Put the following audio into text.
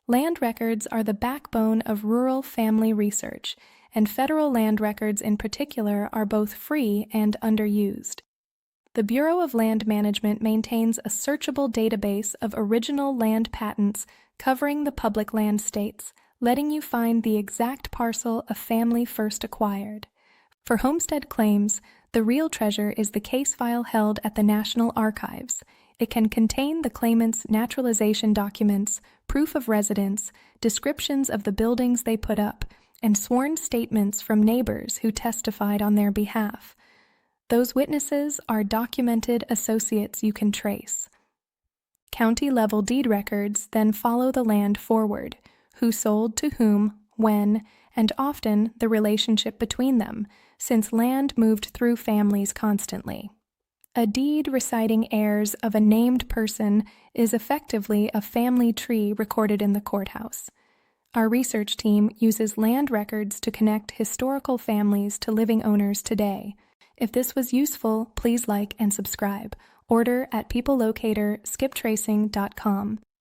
Land records are the backbone of rural family research, and federal land records in particular are both free and underused. The Bureau of Land Management maintains a searchable database of original land patents covering the public land states, letting you find the exact parcel a family first acquired. For homestead claims, the real treasure is the case file held at the National Archives. It can contain the claimant's naturalization documents, proof of residence, descriptions of the buildings they put up, and sworn statements from neighbors who testified on their behalf. Those witnesses are documented associates you can trace. County-level deed records then follow the land forward, who sold to whom, when, and often the relationship between them, since land moved through families constantly. A deed reciting heirs of a named person is effectively a family tree recorded in the courthouse. Our research team uses land records to connect historical families to living owners today. If this was useful, please like and subscribe. Order at peoplelocator skiptracing.com.